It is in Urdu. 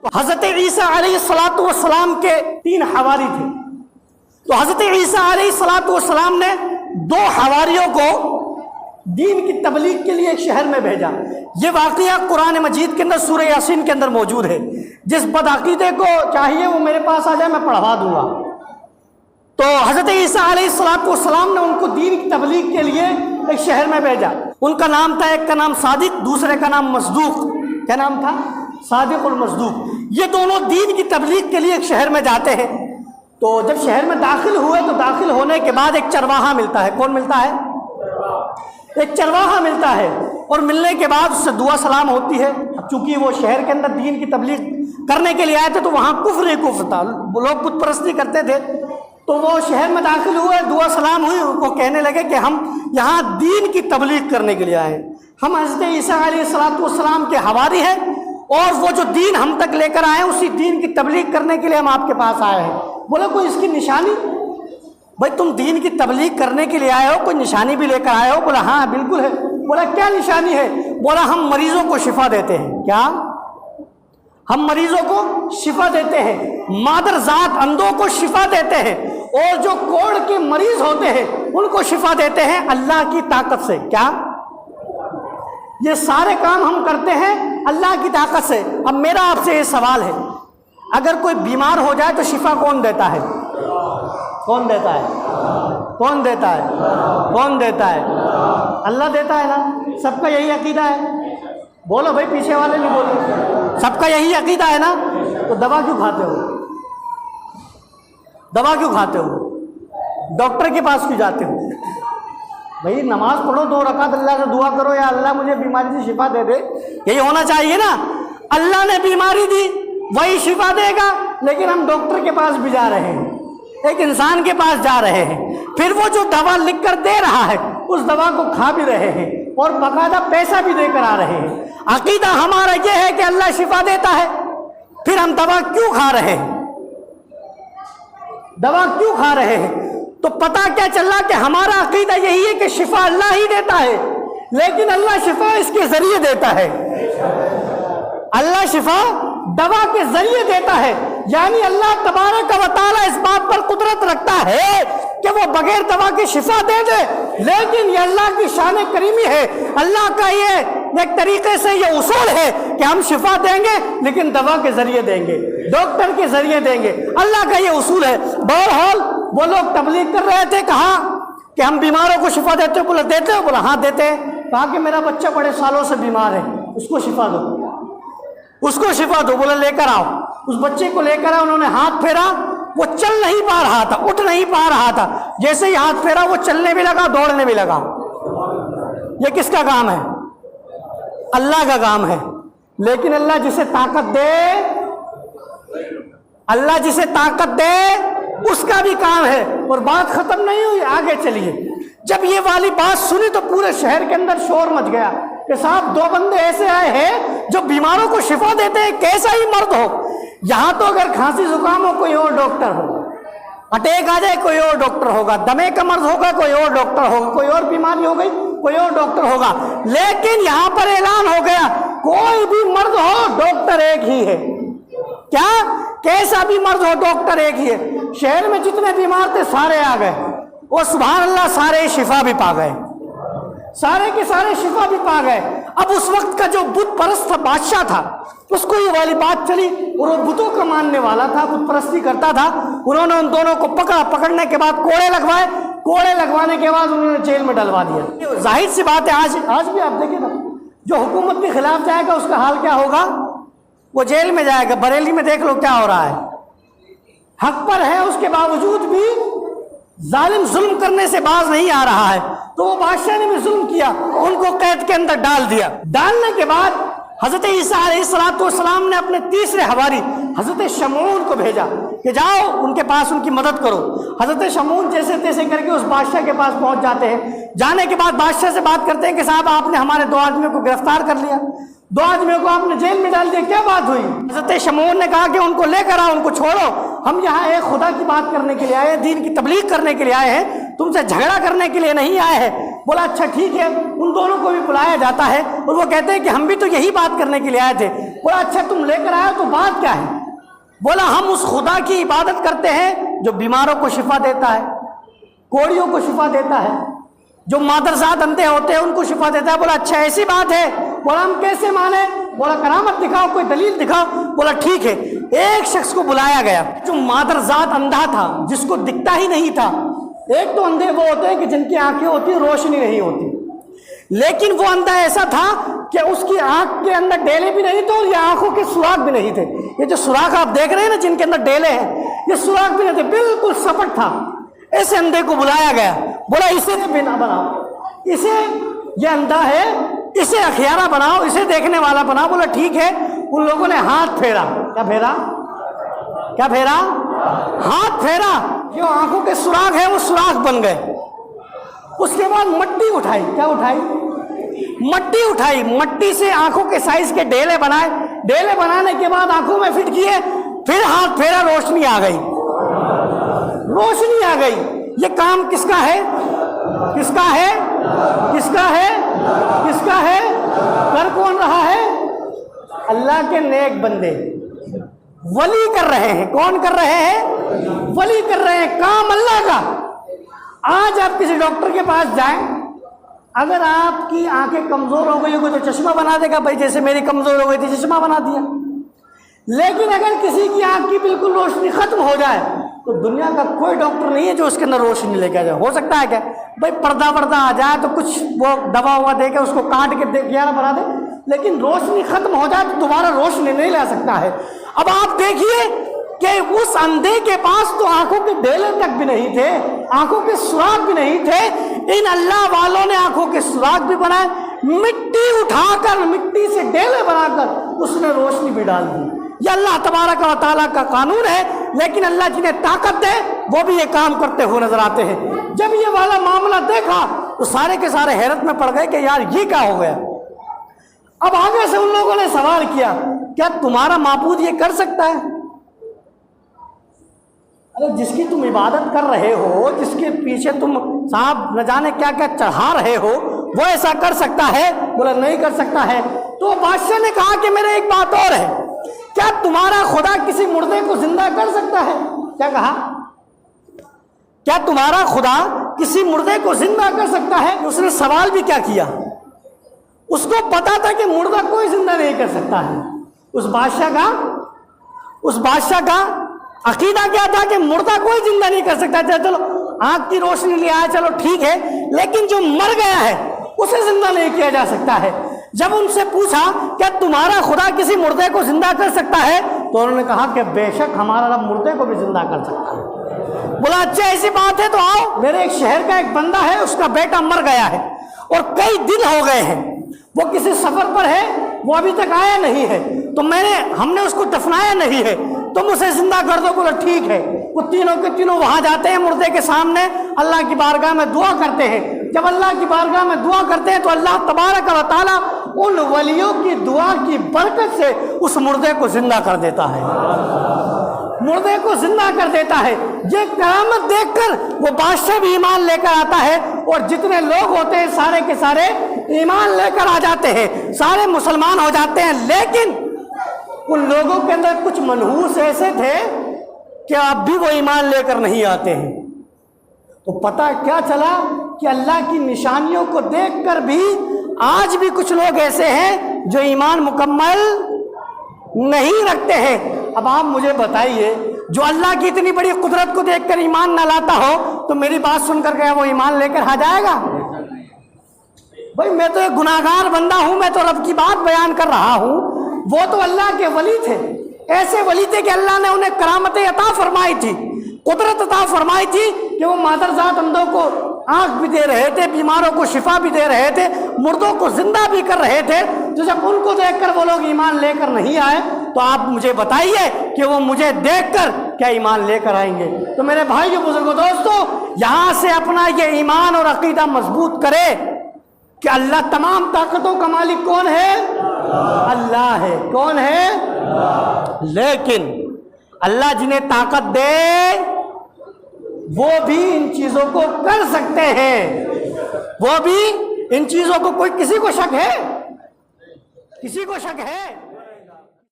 حضرت عیسیٰ علیہ السلام کے 3 حواری تھے. تو حضرت عیسیٰ علیہ السلام نے 2 حواریوں کو دین کی تبلیغ کے لیے ایک شہر میں بھیجا. یہ واقعہ قرآن مجید کے اندر سورہ یاسین کے اندر موجود ہے. جس بدعقیدے کو چاہیے وہ میرے پاس آ جائے، میں پڑھوا دوں گا. تو حضرت عیسیٰ علیہ السلام نے ان کو دین کی تبلیغ کے لیے ایک شہر میں بھیجا. ان کا نام تھا، ایک کا نام صادق، دوسرے کا نام مصدوق. کیا نام تھا؟ صادق اور مصدوق. یہ دونوں دین کی تبلیغ کے لیے ایک شہر میں جاتے ہیں. تو جب شہر میں داخل ہوئے تو داخل ہونے کے بعد ایک چرواہا ملتا ہے. کون ملتا ہے؟ ایک چرواہا ملتا ہے. اور ملنے کے بعد اس سے دعا سلام ہوتی ہے. چونکہ وہ شہر کے اندر دین کی تبلیغ کرنے کے لیے آئے تھے تو وہاں کفر ہی کفر تھا، لوگ بت پرستی کرتے تھے. تو وہ شہر میں داخل ہوئے، دعا سلام ہوئی، وہ کہنے لگے کہ ہم یہاں دین کی تبلیغ کرنے کے لیے آئے ہیں. ہم حضرت عیسیٰ علیہ السلام کے حواری ہیں اور وہ جو دین ہم تک لے کر آئے ہیں اسی دین کی تبلیغ کرنے کے لیے ہم آپ کے پاس آئے ہیں. بولا کوئی اس کی نشانی؟ بھائی تم دین کی تبلیغ کرنے کے لیے آئے ہو، کوئی نشانی بھی لے کر آئے ہو؟ بولا ہاں بالکل ہے. بولا کیا نشانی ہے؟ بولا ہم مریضوں کو شفا دیتے ہیں. کیا؟ ہم مریضوں کو شفا دیتے ہیں، مادر ذات اندھوں کو شفا دیتے ہیں، اور جو کوڑ کے مریض ہوتے ہیں ان کو شفا دیتے ہیں اللہ کی طاقت سے. کیا؟ یہ سارے کام ہم کرتے ہیں اللہ کی طاقت سے. اب میرا آپ سے یہ سوال ہے، اگر کوئی بیمار ہو جائے تو شفا کون دیتا ہے؟ کون دیتا ہے؟ کون دیتا ہے؟ کون دیتا ہے؟ اللہ دیتا ہے نا. سب کا یہی عقیدہ ہے. بولو بھائی، پیچھے والے نہیں بولو. سب کا یہی عقیدہ ہے نا. تو دوا کیوں کھاتے ہو؟ دوا کیوں کھاتے ہو؟ ڈاکٹر کے پاس کیوں جاتے ہو؟ بھائی نماز پڑھو، 2 رکعت اللہ سے دعا کرو، یا اللہ مجھے بیماری سے شفا دے دے. یہی ہونا چاہیے نا. اللہ نے بیماری دی، وہی شفا دے گا. لیکن ہم ڈاکٹر کے پاس بھی جا رہے ہیں، ایک انسان کے پاس جا رہے ہیں، پھر وہ جو دوا لکھ کر دے رہا ہے اس دوا کو کھا بھی رہے ہیں اور باقاعدہ پیسہ بھی دے کر آ رہے ہیں. عقیدہ ہمارا یہ ہے کہ اللہ شفا دیتا ہے، پھر ہم دوا کیوں کھا رہے ہیں؟ دوا کیوں کھا رہے ہیں؟ تو پتہ کیا چل رہا کہ ہمارا عقیدہ یہی ہے کہ شفا اللہ ہی دیتا ہے، لیکن اللہ شفا اس کے ذریعے دیتا ہے. اللہ شفا دوا کے ذریعے دیتا ہے. یعنی اللہ تبارک و تعالیٰ اس بات پر قدرت رکھتا ہے کہ وہ بغیر دوا کے شفا دے دے، لیکن یہ اللہ کی شان کریمی ہے. اللہ کا یہ ایک طریقے سے یہ اصول ہے کہ ہم شفا دیں گے لیکن دوا کے ذریعے دیں گے، ڈاکٹر کے ذریعے دیں گے. اللہ کا یہ اصول ہے. بہرحال وہ لوگ تبلیغ کر رہے تھے، کہا کہ ہم بیماروں کو شفا دیتے ہو. بولا دیتے ہو؟ بولا ہاں دیتے ہیں. کہا کہ میرا بچہ بڑے سالوں سے بیمار ہے، اس کو شفا دو، اس کو شفا دو. بولا لے کر آؤ. اس بچے کو لے کر آؤ. انہوں نے ہاتھ پھیرا، وہ چل نہیں پا رہا تھا، اٹھ نہیں پا رہا تھا. جیسے ہی ہاتھ پھیرا وہ چلنے بھی لگا، دوڑنے بھی لگا. یہ کس کا کام ہے؟ اللہ کا کام ہے. لیکن اللہ جسے طاقت دے، اللہ جسے طاقت دے اس کا بھی کام ہے. اور بات ختم نہیں ہوئی، آگے چلیے. جب یہ والی بات سنی تو پورے شہر کے اندر شور مچ گیا کہ صاحب 2 بندے ایسے آئے ہیں جو بیماروں کو شفا دیتے ہیں، کیسا ہی مرد ہو. یہاں تو اگر کھانسی زکام ہو کوئی اور ڈاکٹر ہو، اٹیک آ جائے کوئی اور ڈاکٹر ہوگا، دمے کا مرض ہوگا کوئی اور ڈاکٹر ہوگا، کوئی اور بیماری ہو گئی کوئی اور ڈاکٹر ہوگا. لیکن یہاں پر اعلان ہو گیا کوئی بھی مرض ہو ڈاکٹر ایک ہی ہے. کیا؟ کیسا بھی مرض ہو ڈاکٹر ایک ہی ہے. شہر میں جتنے بیمار تھے سارے آ گئے، اور سبحان اللہ سارے شفا بھی پا گئے، سارے کے سارے شفا بھی پا گئے. اب اس وقت کا جو بت پرست بادشاہ تھا اس کو یہ والی بات چلی، اور وہ بتوں کا ماننے والا تھا، بت پرستی کرتا تھا. انہوں نے ان دونوں کو پکڑا، پکڑنے کے بعد کوڑے لگوائے، کوڑے لگوانے کے بعد انہوں نے جیل میں ڈلوا دیا. ظاہر سی بات ہے آج بھی آپ دیکھیں نا، جو حکومت کے خلاف جائے گا اس کا حال کیا ہوگا؟ وہ جیل میں جائے گا. بریلی میں دیکھ لو کیا ہو رہا ہے. حق پر ہے اس کے باوجود بھی ظالم ظلم کرنے سے باز نہیں آ رہا ہے. تو وہ بادشاہ نے بھی ظلم کیا، ان کو قید کے اندر ڈال دیا. ڈالنے کے بعد حضرت عیسیٰ علیہ السلام نے اپنے تیسرے حواری حضرت شمعون کو بھیجا کہ جاؤ ان کے پاس ان کی مدد کرو. حضرت شمعون جیسے تیسے کر کے اس بادشاہ کے پاس پہنچ جاتے ہیں. جانے کے بعد بادشاہ سے بات کرتے ہیں کہ صاحب آپ نے ہمارے 2 آدمیوں کو گرفتار کر لیا، 2 آدمیوں کو آپ نے جیل میں ڈال دیا، کیا بات ہوئی؟ حضرت شمعون نے کہا کہ ان کو لے کر آؤ، ان کو چھوڑو. ہم یہاں ایک خدا کی بات کرنے کے لیے آئے ہیں، دین کی تبلیغ کرنے کے لیے آئے ہیں، تم سے جھگڑا کرنے کے لیے نہیں آئے ہیں. بولا اچھا ٹھیک ہے، ان دونوں کو بھی بلایا جاتا ہے اور وہ کہتے ہیں کہ ہم بھی تو یہی بات کرنے کے لیے آئے تھے۔ بولا اچھا تم لے کر آئے تو بات کیا ہے؟ بولا ہم اس خدا کی عبادت کرتے ہیں جو بیماروں کو شفا دیتا ہے، کوڑیوں کو شفا دیتا ہے، جو مادرزاد اندھے ہوتے ہیں ان کو شفا دیتا ہے۔ بولا اچھا ایسی بات ہے؟ بولا ہم کیسے مانیں؟ بولا کرامت دکھاؤ، کوئی دلیل دکھاؤ۔ بولا ٹھیک ہے، ایک شخص کو بلایا گیا جو مادرزاد اندھا تھا، جس کو دکھتا ہی نہیں تھا۔ ایک تو اندھے وہ ہوتے ہیں کہ جن کی آنکھیں ہوتی ہیں روشنی نہیں ہوتی، لیکن وہ اندھا ایسا تھا کہ اس کی آنکھ کے اندر ڈیلے بھی نہیں تھے اور یہ آنکھوں کے سوراخ بھی نہیں تھے۔ یہ جو سوراخ آپ دیکھ رہے ہیں نا جن کے اندر ڈیلے ہیں، یہ سوراخ بھی نہیں تھے، بالکل سپٹ تھا۔ ایسے اندھے کو بلایا گیا، بولا اسے بنا بناؤ، اسے یہ اندھا ہے اسے اخیارہ بناؤ، اسے دیکھنے والا بناؤ۔ بولا ٹھیک ہے۔ ان لوگوں نے ہاتھ پھیرا، کیا پھیرا؟ کیا پھیرا؟ ہاتھ پھیرا، جو آنکھوں کے سوراخ ہیں وہ سوراخ بن گئے۔ اس کے بعد مٹی اٹھائی، کیا اٹھائی؟ مٹی اٹھائی، مٹی سے آنکھوں کے سائز کے ڈیلے بنائے، ڈیلے بنانے کے بعد آنکھوں میں فٹ کیے، پھر ہاتھ پھیرا، روشنی آ گئی، روشنی آ گئی۔ یہ کام کس کا ہے؟ کس کا ہے؟ کس کا ہے؟ کس کا ہے؟ کر کون رہا ہے؟ اللہ کے نیک بندے، ولی کر رہے ہیں۔ کون کر رہے ہیں؟ ولی کر رہے ہیں، کام اللہ کا۔ آج آپ کسی ڈاکٹر کے پاس جائیں، اگر آپ کی آنکھیں کمزور ہو گئی ہوگی تو چشمہ بنا دے گا، بھائی جیسے میری کمزور ہو گئی تھی چشمہ بنا دیا۔ لیکن اگر کسی کی آنکھ کی بالکل روشنی ختم ہو جائے تو دنیا کا کوئی ڈاکٹر نہیں ہے جو اس کے اندر روشنی لے کے آ جائے۔ ہو سکتا ہے کیا بھائی پردہ وردہ آ جائے تو کچھ وہ دوا ہوا دے کے اس کو کاٹ کے گیارہ بنا دے، لیکن روشنی ختم ہو جائے تو دوبارہ روشنی نہیں لا سکتا ہے۔ اب آپ دیکھیے کہ اس اندھے کے پاس تو آنکھوں کے ڈیلے تک بھی نہیں تھے، آنکھوں کے سوراخ بھی نہیں تھے، ان اللہ والوں نے آنکھوں کے سوراخ بھی بنائے، مٹی اٹھا کر، مٹی سے ڈیلے بنا کر اس نے روشنی بھی ڈال دی۔ یہ اللہ تبارک و تعالیٰ کا قانون ہے، لیکن اللہ جنہیں طاقت دے وہ بھی یہ کام کرتے ہوئے نظر آتے ہیں۔ جب یہ والا معاملہ دیکھا تو سارے کے سارے حیرت میں پڑ گئے کہ یار یہ کیا ہو گیا۔ اب آگے سے ان لوگوں نے سوال کیا، کیا تمہارا معبود یہ کر سکتا ہے؟ ارے جس کی تم عبادت کر رہے ہو، جس کے پیچھے تم صاحب نہ جانے کیا کیا چڑھا رہے ہو، وہ ایسا کر سکتا ہے؟ بولا نہیں کر سکتا ہے۔ تو بادشاہ نے کہا کہ میرے ایک بات اور ہے، کیا تمہارا خدا کسی مردے کو زندہ کر سکتا ہے؟ کیا کہا؟ کیا تمہارا خدا کسی مردے کو زندہ کر سکتا ہے؟ اس نے سوال بھی کیا کیا، اس کو پتا تھا کہ مردہ کوئی زندہ نہیں کر سکتا ہے۔ اس بادشاہ کا عقیدہ کیا تھا کہ مردہ کوئی زندہ نہیں کر سکتا ہے۔ چلو آنکھ کی روشنی لے آیا، چلو ٹھیک ہے، لیکن جو مر گیا ہے اسے زندہ نہیں کیا جا سکتا ہے۔ جب ان سے پوچھا کیا تمہارا خدا کسی مردے کو زندہ کر سکتا ہے، تو انہوں نے کہا کہ بے شک ہمارا رب مردے کو بھی زندہ کر سکتا ہے۔ بولا اچھا ایسی بات ہے تو آؤ، میرے ایک شہر کا ایک بندہ ہے، اس کا بیٹا مر گیا ہے اور کئی دن ہو گئے ہیں، وہ کسی سفر پر ہے، وہ ابھی تک آیا نہیں ہے، تو ہم نے اس کو دفنایا نہیں ہے، تم اسے زندہ کر دو۔ بولا ٹھیک ہے۔ وہ تینوں کے تینوں وہاں جاتے ہیں، مردے کے سامنے اللہ کی بارگاہ میں دعا کرتے ہیں۔ جب اللہ کی بارگاہ میں دعا کرتے ہیں تو اللہ تبارک و تعالیٰ ان ولیوں کی دعا کی برکت سے اس مردے کو زندہ کر دیتا ہے، مردے کو زندہ کر دیتا ہے۔ یہ کرامت دیکھ کر وہ بادشاہ بھی ایمان لے کر آتا ہے، اور جتنے لوگ ہوتے ہیں سارے کے سارے ایمان لے کر آ جاتے ہیں، سارے مسلمان ہو جاتے ہیں۔ لیکن ان لوگوں کے اندر کچھ منحوس ایسے تھے کہ اب بھی وہ ایمان لے کر نہیں آتے ہیں۔ تو پتہ کیا چلا کہ اللہ کی نشانیوں کو دیکھ کر بھی آج بھی کچھ لوگ ایسے ہیں جو ایمان مکمل نہیں رکھتے ہیں۔ اب آپ مجھے بتائیے، جو اللہ کی اتنی بڑی قدرت کو دیکھ کر ایمان نہ لاتا ہو تو میری بات سن کر گیا وہ ایمان لے کر آ جائے گا؟ بھائی میں تو ایک گناہگار بندہ ہوں، میں تو رب کی بات بیان کر رہا ہوں۔ وہ تو اللہ کے ولی تھے، ایسے ولی تھے کہ اللہ نے انہیں کرامتیں عطا فرمائی تھی، قدرت عطا فرمائی تھی کہ وہ مادرزاد اندھوں کو آنکھ بھی دے رہے تھے، بیماروں کو شفا بھی دے رہے تھے، مردوں کو زندہ بھی کر رہے تھے۔ تو جب ان کو دیکھ کر وہ لوگ ایمان لے کر نہیں آئے تو آپ مجھے بتائیے کہ وہ مجھے دیکھ کر کیا ایمان لے کر آئیں گے؟ تو میرے بھائیو بزرگوں دوستو، یہاں سے اپنا یہ ایمان اور عقیدہ مضبوط کرے کہ اللہ تمام طاقتوں کا مالک کون ہے؟ اللہ ہے۔ کون ہے؟ لیکن اللہ جنہیں طاقت دے وہ بھی ان چیزوں کو کر سکتے ہیں۔ وہ بھی ان چیزوں کو کوئی کسی کو شک ہے؟ کسی کو شک ہے؟